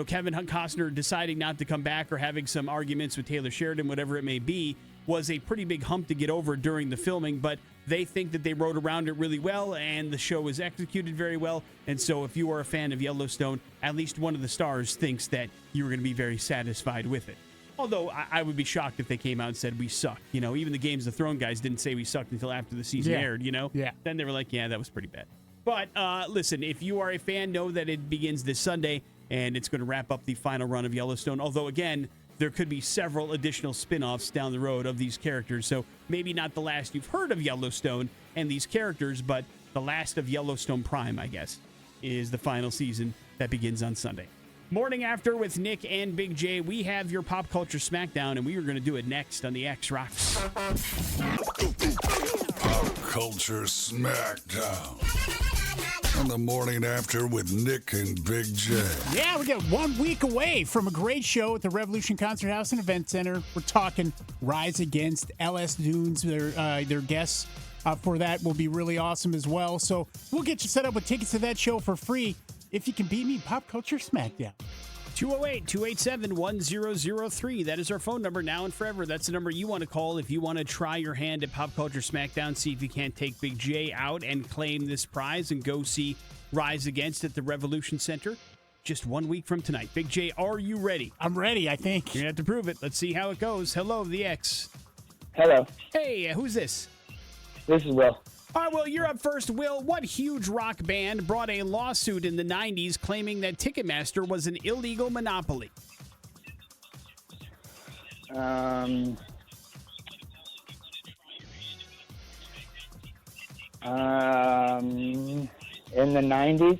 Kevin Costner deciding not to come back or having some arguments with Taylor Sheridan, whatever it may be, was a pretty big hump to get over during the filming. But they think that they wrote around it really well, and the show was executed very well. And so if you are a fan of Yellowstone, at least one of the stars thinks that you're going to be very satisfied with it. Although I would be shocked if they came out and said we suck. Even the Games of Thrones guys didn't say we sucked until after the season aired, Yeah. Then they were like, yeah, that was pretty bad. But listen, if you are a fan, know that it begins this Sunday, and it's going to wrap up the final run of Yellowstone. Although, again, there could be several additional spin-offs down the road of these characters. So maybe not the last you've heard of Yellowstone and these characters, but the last of Yellowstone Prime, I guess, is the final season that begins on Sunday. Morning After with Nick and Big J. We have your Pop Culture Smackdown, and we are going to do it next on the X Rocks. Pop Culture Smackdown. On the Morning After with Nick and Big J. Yeah, we get 1 week away from a great show at the Revolution Concert House and Event Center. We're talking Rise Against, LS Dunes. Their guests for that will be really awesome as well. So we'll get you set up with tickets to that show for free if you can beat me. Pop Culture Smackdown. 208-287-1003. That is our phone number now and forever. That's the number you want to call if you want to try your hand at Pop Culture Smackdown. See if you can't take Big J out and claim this prize and go see Rise Against at the Revolution Center just 1 week from tonight. Big J, are you ready? I'm ready, I think. You're going to have to prove it. Let's see how it goes. Hello, the X. Hello. Hey, who's this? This is Will. All right, Will, you're up first. Will, what huge rock band brought a lawsuit in the 90s claiming that Ticketmaster was an illegal monopoly? In the 90s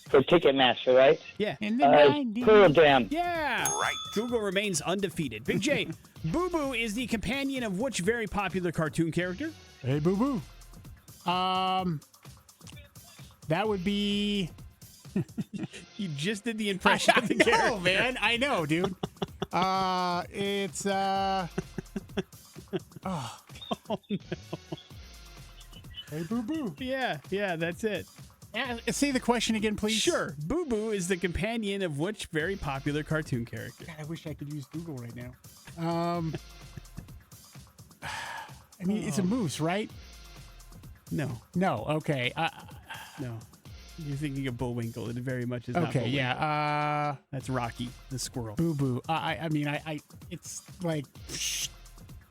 for Ticketmaster, right? Yeah. In the 90s. Pearl Jam. Yeah. Right. Google remains undefeated. Big J, Boo Boo is the companion of which very popular cartoon character? Hey, Boo Boo. That would be. You just did the impression of the character. I know, man. I know, dude. It's Oh no. Hey, Boo Boo. Yeah, that's it. Say the question again, please. Sure. Boo Boo is the companion of which very popular cartoon character? God, I wish I could use Google right now. I mean, it's a moose, right? No. No. Okay. No. You're thinking of Bullwinkle. It very much is not Okay. Bullwinkle. Yeah. That's Rocky, the squirrel. Boo Boo. I mean, it's like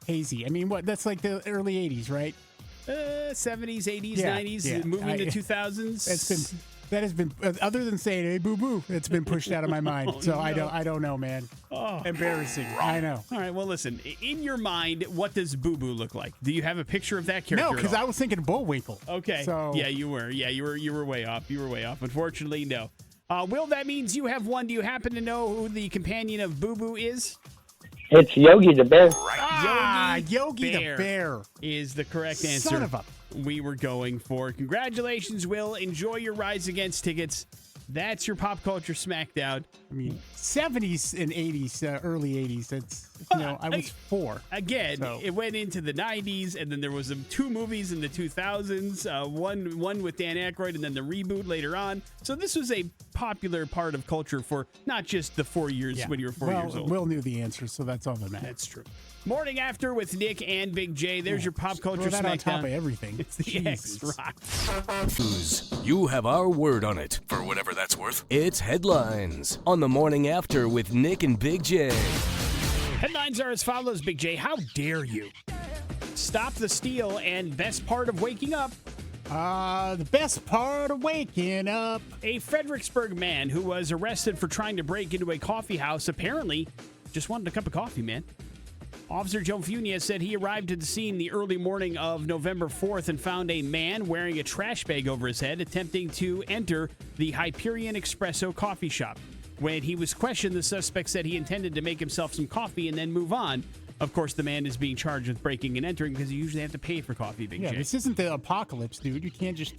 hazy. I mean, what? That's like the early '80s, right? 70s, 80s, Yeah, 90s, yeah. moving to 2000s. That has been other than saying "Hey, Boo Boo," it's been pushed out of my mind. Oh, So no. I don't know, man. Oh. Embarrassing. I know. All right, well, listen. In your mind, what does Boo Boo look like? Do you have a picture of that character? No, because I was thinking Bullwinkle. Okay. So Yeah, you were. Yeah, you were way off. You were way off. Unfortunately, no. Will, that means you have one. Do you happen to know who the companion of Boo Boo is? It's Yogi the Bear. Yogi the Bear is the correct answer. Son of a. We were going for. Congratulations, Will. Enjoy your Rise Against tickets. That's your Pop Culture Smackdown. I mean, 70s and 80s, early 80s. That's, I was 4. Again, So. it went into the 90s, and then there was 2 movies in the 2000s, one with Dan Aykroyd, and then the reboot later on. So this was a popular part of culture for not just the 4 years when you were 4 years old. Will knew the answer, so that's all that matters. That's true. Morning After with Nick and Big J. There's your Pop Culture Throw that Smackdown. on top of everything. It's the Jesus. X-Rock. You have our word on it. For whatever that's worth. It's headlines on the Morning After with Nick and Big J. Headlines are as follows, Big J. How dare you? Stop the steal and best part of waking up. The best part of waking up. A Fredericksburg man who was arrested for trying to break into a coffee house apparently just wanted a cup of coffee, man. Officer Joe Funia said he arrived at the scene the early morning of November 4th and found a man wearing a trash bag over his head attempting to enter the Hyperion Espresso coffee shop. When he was questioned, the suspect said he intended to make himself some coffee and then move on. Of course, the man is being charged with breaking and entering because you usually have to pay for coffee, Big J. This isn't the apocalypse, dude. You can't just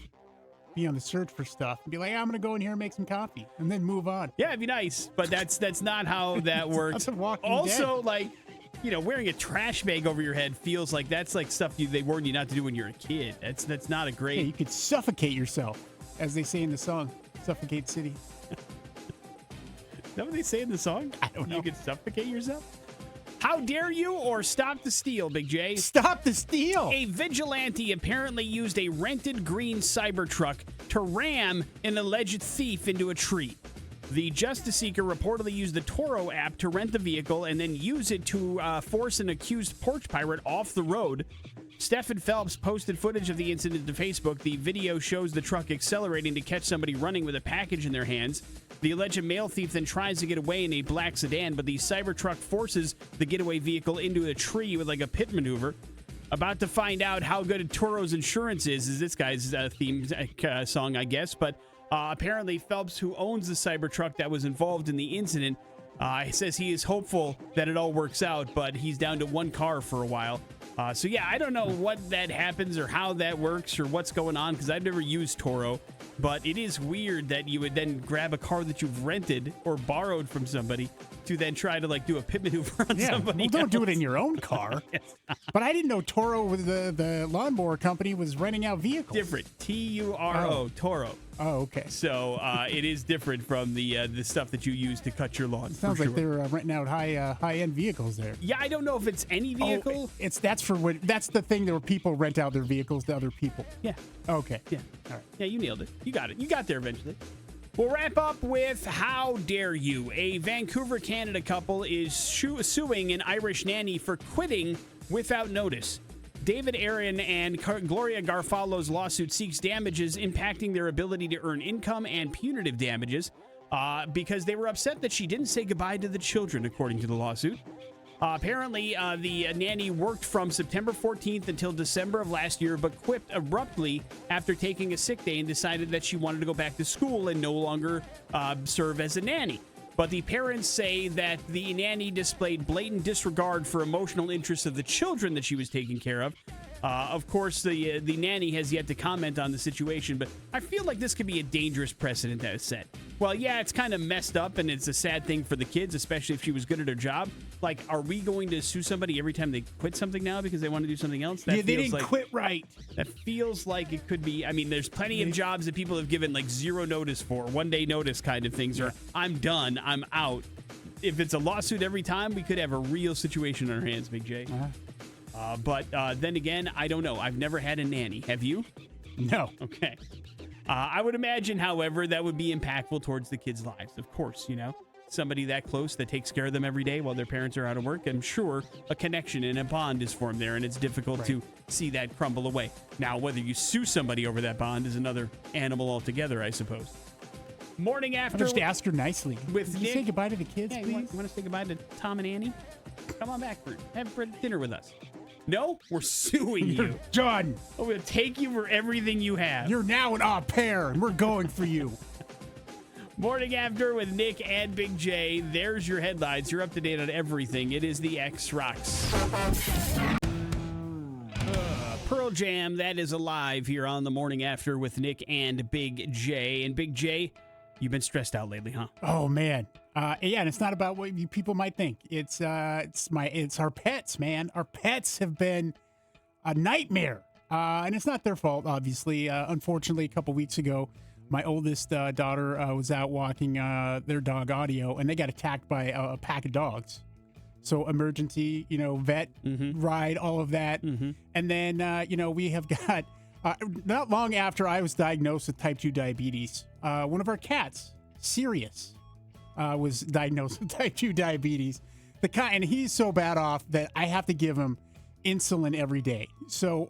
be on the search for stuff and be like, I'm going to go in here and make some coffee and then move on. Yeah, it'd be nice, but that's not how that works. Also, like, wearing a trash bag over your head feels like that's like stuff they warn you not to do when you're a kid. That's not a great... Yeah, you could suffocate yourself, as they say in the song, Suffocate City. Is that what they say in the song? I don't know. You could suffocate yourself? How dare you, or stop the steal, Big J? Stop the steal! A vigilante apparently used a rented green Cybertruck to ram an alleged thief into a tree. The justice seeker reportedly used the Toro app to rent the vehicle and then use it to force an accused porch pirate off the road. Stephen Phelps posted footage of the incident to Facebook. The video shows the truck accelerating to catch somebody running with a package in their hands. The alleged male thief then tries to get away in a black sedan, but the Cybertruck forces the getaway vehicle into a tree with like a pit maneuver. About to find out how good Toro's insurance is this guy's theme song, I guess. But apparently Phelps, who owns the Cybertruck that was involved in the incident, says he is hopeful that it all works out, but he's down to one car for a while. So, yeah, I don't know what that happens or how that works or what's going on because I've never used Toro. But it is weird that you would then grab a car that you've rented or borrowed from somebody to then try to, like, do a pit maneuver on somebody else. Don't do it in your own car. But I didn't know Toro, with the lawnmower company, was renting out vehicles. Different. Turo, Toro. Oh, okay. So it is different from the stuff that you use to cut your lawn. Sounds like they're renting out high-end vehicles there. Yeah, I don't know if it's any vehicle. That's the thing where people rent out their vehicles to other people. Yeah. Okay. Yeah. All right. Yeah, you nailed it. You got it. You got there eventually. We'll wrap up with How Dare You? A Vancouver, Canada couple is suing an Irish nanny for quitting without notice. David Aaron and Gloria Garfalo's lawsuit seeks damages impacting their ability to earn income and punitive damages because they were upset that she didn't say goodbye to the children, according to the lawsuit. Apparently, the nanny worked from September 14th until December of last year, but quit abruptly after taking a sick day and decided that she wanted to go back to school and no longer serve as a nanny. But the parents say that the nanny displayed blatant disregard for emotional interests of the children that she was taking care of. Of course, the nanny has yet to comment on the situation, but I feel like this could be a dangerous precedent that is set. Well, yeah, it's kind of messed up, and it's a sad thing for the kids, especially if she was good at her job. Like, are we going to sue somebody every time they quit something now because they want to do something else? They didn't quit right. That feels like it could be. I mean, there's plenty of jobs that people have given, like, 0 notice for, 1-day notice kind of things, or I'm done, I'm out. If it's a lawsuit every time, we could have a real situation on our hands, Big J. But then again, I don't know. I've never had a nanny. Have you? No. Okay. I would imagine, however, that would be impactful towards the kids' lives. Of course, somebody that close that takes care of them every day while their parents are out of work. I'm sure a connection and a bond is formed there, and it's difficult to see that crumble away. Now, whether you sue somebody over that bond is another animal altogether, I suppose. Morning after. Just ask her nicely. With Can you Nick. say goodbye to the kids, please? You want to say goodbye to Tom and Annie? Come on back, have dinner with us. No, we're suing you. Done. We're going to take you for everything you have. You're now an au pair, and we're going for you. Morning After with Nick and Big J. There's your headlines. You're up to date on everything. It is the X Rocks. Pearl Jam, that is alive here on the Morning After with Nick and Big J. And Big J, you've been stressed out lately, huh? Oh, man. Yeah, and it's not about what people might think. It's our pets, man. Our pets have been a nightmare, and it's not their fault, obviously. Unfortunately, a couple weeks ago, my oldest daughter was out walking their dog Audio, and they got attacked by a pack of dogs. So emergency, vet ride, all of that, and then we have got not long after I was diagnosed with type 2 diabetes, one of our cats, Sirius, was diagnosed with type 2 diabetes. And he's so bad off that I have to give him insulin every day. So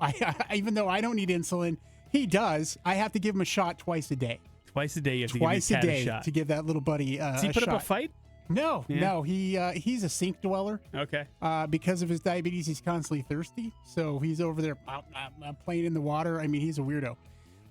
even though I don't need insulin, he does. I have to give him a shot twice a day. Twice a day, you have to twice give a your cat day a shot. to give that little buddy Does he put shot. up a fight? No, he's a sink dweller. Okay. Because of his diabetes, he's constantly thirsty. So he's over there playing in the water. I mean, he's a weirdo.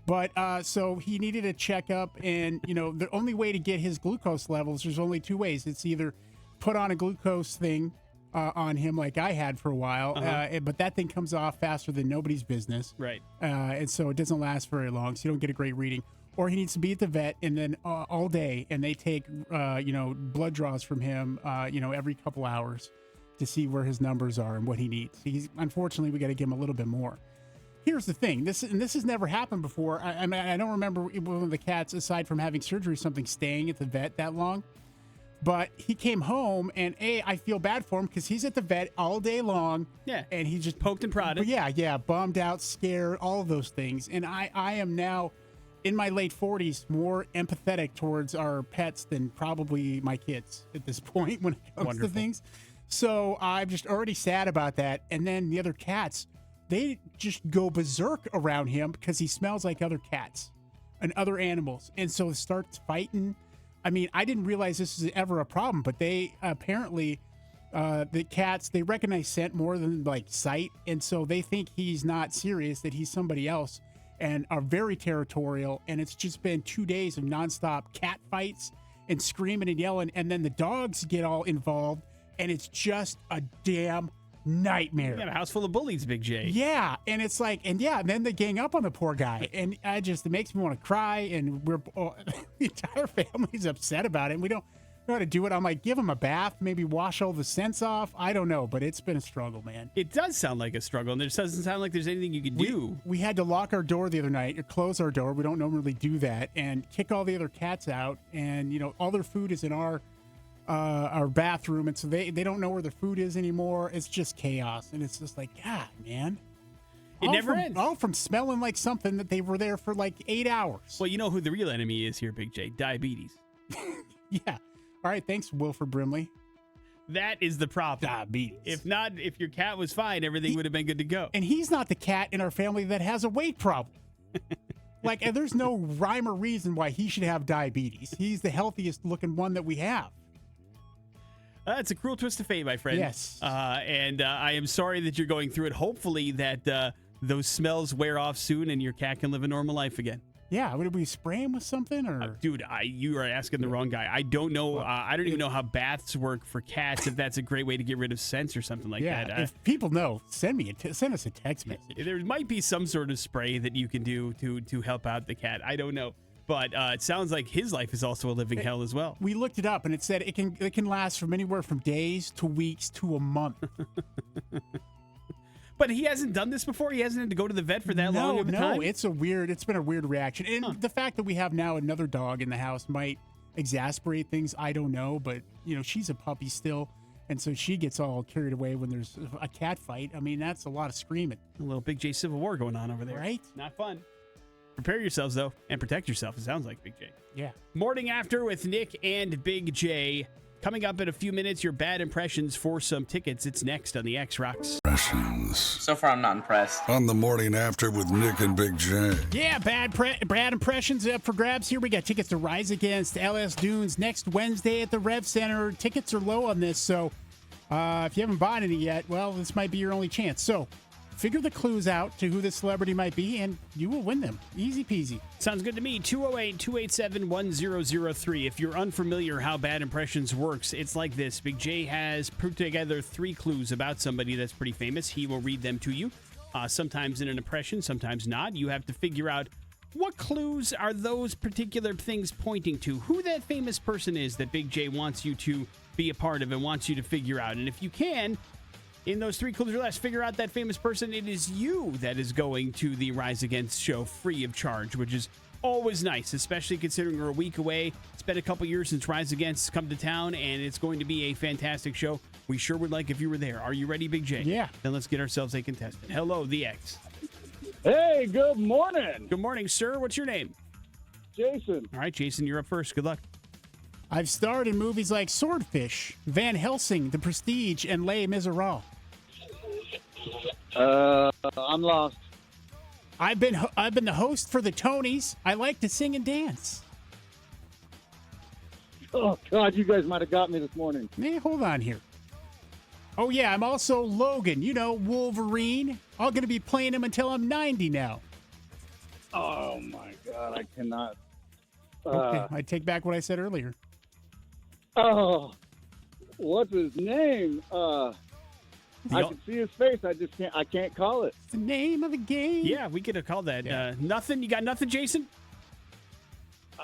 But so he needed a checkup, and the only way to get his glucose levels, there's only two ways. It's either put on a glucose thing on him like I had for a while, but that thing comes off faster than nobody's business. Right. And so it doesn't last very long, so you don't get a great reading. Or he needs to be at the vet and then all day, and they take blood draws from him every couple hours to see where his numbers are and what he needs. Unfortunately, we got to give him a little bit more. Here's the thing. This has never happened before. I mean, I don't remember one of the cats, aside from having surgery or something, staying at the vet that long. But he came home, and I feel bad for him because he's at the vet all day long. Yeah. And he just poked and prodded. Yeah, bummed out, scared, all of those things. And I am now, in my late 40s, more empathetic towards our pets than probably my kids at this point when it comes to things. So I'm just already sad about that. And then the other cats, they just go berserk around him because he smells like other cats and other animals. And so it starts fighting. I mean, I didn't realize this was ever a problem, but they apparently, the cats, they recognize scent more than like sight. And so they think he's not serious, that he's somebody else, and are very territorial. And it's just been 2 days of nonstop cat fights and screaming and yelling. And then the dogs get all involved, and it's just a damn nightmare. You got a house full of bullies, Big J. Yeah, and it's like, and then they gang up on the poor guy, and it makes me want to cry, and the entire family's upset about it, and we don't know how to do it. I'm like, give him a bath, maybe wash all the scents off. I don't know, but it's been a struggle, man. It does sound like a struggle, and it doesn't sound like there's anything you can do. We had to lock our door the other night, or close our door. We don't normally do that, and kick all the other cats out, and all their food is in our bathroom, and so they don't know where their food is anymore. It's just chaos, and it's just like, God, man. It never ends. All from smelling like something that they were there for like 8 hours. Well, you know who the real enemy is here, Big J. Diabetes. Yeah. All right, thanks, Wilford Brimley. That is the problem. Diabetes. If your cat was fine, everything would have been good to go. And he's not the cat in our family that has a weight problem. Like, there's no rhyme or reason why he should have diabetes. He's the healthiest looking one that we have. It's a cruel twist of fate, my friend. Yes. And I am sorry that you're going through it. Hopefully that those smells wear off soon and your cat can live a normal life again. Yeah. Would we spray him with something? Or Dude, you are asking the wrong guy. I don't know. I don't even know how baths work for cats, if that's a great way to get rid of scents or something like that. If people know, send us a text message. There might be some sort of spray that you can do to help out the cat. I don't know. But it sounds like his life is also a living hell as well. We looked it up, and it said it can last from anywhere from days to weeks to a month. But he hasn't done this before? He hasn't had to go to the vet for that long of a time? No, it's been a weird reaction. And the fact that we have now another dog in the house might exasperate things. I don't know, but she's a puppy still, and so she gets all carried away when there's a cat fight. I mean, that's a lot of screaming. A little Big J Civil War going on over there. Right? Not fun. Prepare yourselves, though, and protect yourself, it sounds like, Big J. Yeah. Morning After with Nick and Big J. Coming up in a few minutes, your bad impressions for some tickets. It's next on the X Rocks. So far, I'm not impressed. On the Morning After with Nick and Big J. Yeah, bad impressions up for grabs here. We got tickets to Rise Against LS Dunes next Wednesday at the Rev Center. Tickets are low on this, so if you haven't bought any yet, well, this might be your only chance. So figure the clues out to who this celebrity might be, and you will win them. Easy peasy. Sounds good to me. 208-287-1003. If you're unfamiliar how Bad Impressions works, it's like this. Big J has put together 3 clues about somebody that's pretty famous. He will read them to you, sometimes in an impression, sometimes not. You have to figure out what clues are those particular things pointing to, who that famous person is that Big J wants you to be a part of and wants you to figure out. And if you can, in those 3 clues or less, figure out that famous person, it is you that is going to the Rise Against show free of charge, which is always nice, especially considering we're a week away. It's been a couple years since Rise Against come to town, and it's going to be a fantastic show. We sure would like if you were there. Are you ready, Big J? Yeah. Then let's get ourselves a contestant. Hello, the X. Hey, good morning. Good morning, sir. What's your name? Jason. All right, Jason, you're up first. Good luck. I've starred in movies like Swordfish, Van Helsing, The Prestige, and Les Miserables. I'm lost. I've been the host for the Tonys. I like to sing and dance. Oh, God, you guys might have got me this morning. Hey, hold on here. Oh, yeah, I'm also Logan. Wolverine. I'm going to be playing him until I'm 90 now. Oh my God, I cannot. Okay, I take back what I said earlier. Oh, what's his name? I can see his face. I can't call it. It's the name of the game. Yeah, we could have called that. Nothing. You got nothing, Jason?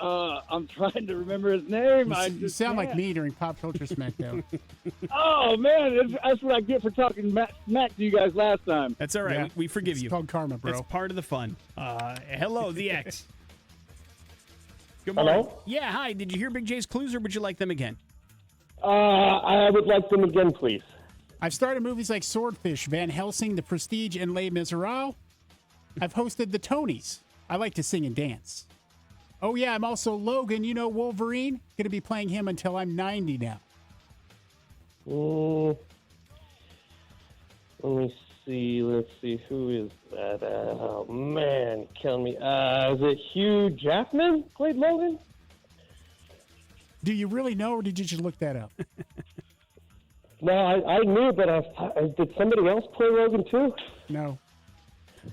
I'm trying to remember his name. You sound like me during Pop Culture Smackdown. Oh man, that's what I get for talking smack to you guys last time. That's all right. Yeah. We forgive you. It's called karma, bro. That's part of the fun. Hello, the X. Good morning. Hello? Yeah, hi. Did you hear Big J's clues, or would you like them again? I would like them again, please. I've started movies like Swordfish, Van Helsing, The Prestige, and Les Miserables. I've hosted the Tonys. I like to sing and dance. Oh, yeah, I'm also Logan. You know Wolverine? Going to be playing him until I'm 90 now. Let me see. Let's see. Who is that? Oh, man. Kill me. Is it Hugh Jackman played Logan? Do you really know, or did you just look that up? No, I knew, but did somebody else play Logan too? No.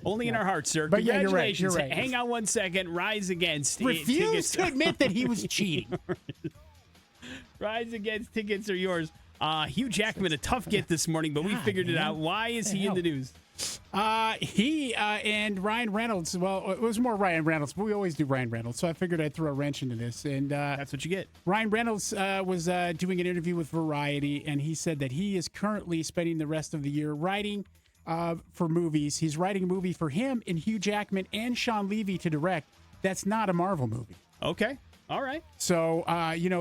Only in our hearts, sir. But yeah, you're right. Congratulations. You're right. Hang on one second. Rise Against. Refuse to admit that he was cheating. Rise Against tickets are yours. Hugh Jackman, a tough get this morning, but we figured it out. Why is he in the news? He and Ryan Reynolds. Well, it was more Ryan Reynolds, but we always do Ryan Reynolds, so I figured I'd throw a wrench into this. And that's what you get. Ryan Reynolds was doing an interview with Variety, and he said that he is currently spending the rest of the year writing for movies. He's writing a movie for him and Hugh Jackman and Sean Levy to direct. That's not a Marvel movie. Okay. All right. So,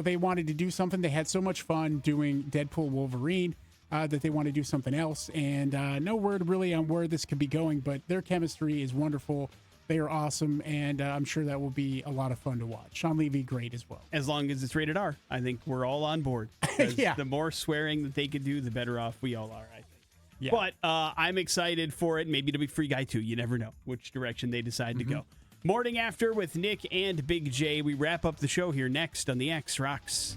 they wanted to do something. They had so much fun doing Deadpool Wolverine that they want to do something else. And no word really on where this could be going, but their chemistry is wonderful. They are awesome, and I'm sure that will be a lot of fun to watch. Sean Levy, great as well. As long as it's rated R, I think we're all on board. Yeah. The more swearing that they could do, the better off we all are, I think. Yeah. But I'm excited for it. Maybe it'll be Free Guy too. You never know which direction they decide to go. Morning After with Nick and Big J. We wrap up the show here next on the X Rocks.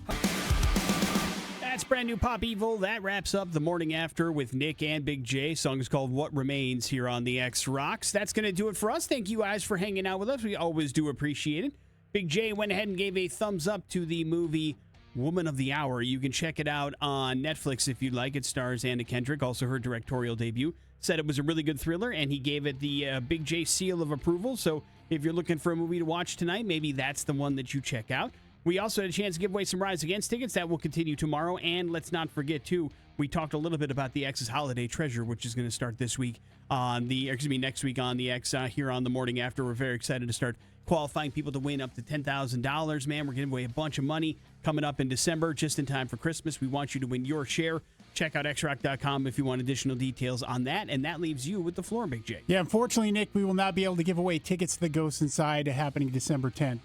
That's brand new Pop Evil. That wraps up the Morning After with Nick and Big J. Song is called What Remains here on the X Rocks. That's going to do it for us. Thank you guys for hanging out with us. We always do appreciate it. Big J went ahead and gave a thumbs up to the movie Woman of the Hour. You can check it out on Netflix if you'd like. It stars Anna Kendrick, also her directorial debut. Said it was a really good thriller, and he gave it the Big J seal of approval. So if you're looking for a movie to watch tonight, maybe that's the one that you check out. We also had a chance to give away some Rise Against tickets. That will continue tomorrow. And let's not forget, too, we talked a little bit about the X's Holiday Treasure, which is going to start next week on the X here on the Morning After. We're very excited to start qualifying people to win up to $10,000, man. We're giving away a bunch of money coming up in December, just in time for Christmas. We want you to win your share. Check out xrock.com if you want additional details on that. And that leaves you with the floor, Big J. Yeah, unfortunately, Nick, we will not be able to give away tickets to the Ghost Inside happening December 10th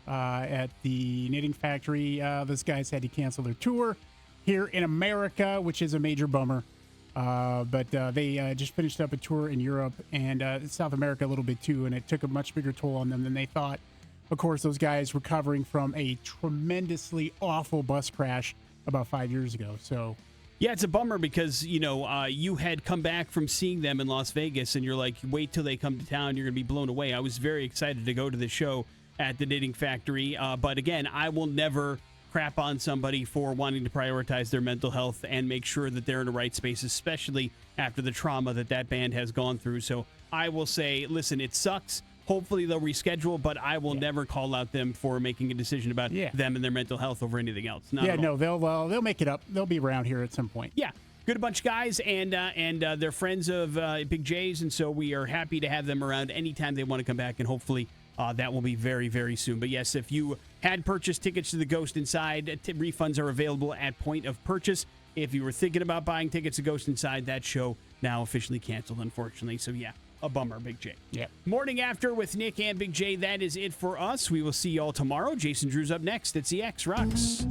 at the Knitting Factory. Those guys had to cancel their tour here in America, which is a major bummer. But they just finished up a tour in Europe and South America a little bit too, and it took a much bigger toll on them than they thought. Of course, those guys recovering from a tremendously awful bus crash about 5 years ago. So, yeah, it's a bummer because, you had come back from seeing them in Las Vegas and you're like, wait till they come to town. You're going to be blown away. I was very excited to go to the show at the Knitting Factory. But again, I will never crap on somebody for wanting to prioritize their mental health and make sure that they're in the right space, especially after the trauma that band has gone through. So I will say, listen, it sucks. Hopefully they'll reschedule, but I will never call out them for making a decision about them and their mental health over anything else. They'll make it up. They'll be around here at some point. Yeah, good bunch of guys, and they're friends of Big J's, and so we are happy to have them around anytime they want to come back, and hopefully that will be very, very soon. But yes, if you had purchased tickets to the Ghost Inside, refunds are available at point of purchase. If you were thinking about buying tickets to Ghost Inside, that show now officially canceled, unfortunately. So yeah, a bummer, Big J. Yeah. Morning After with Nick and Big J. That is it for us. We will see you all tomorrow. Jason Drew's up next. It's the X Rocks.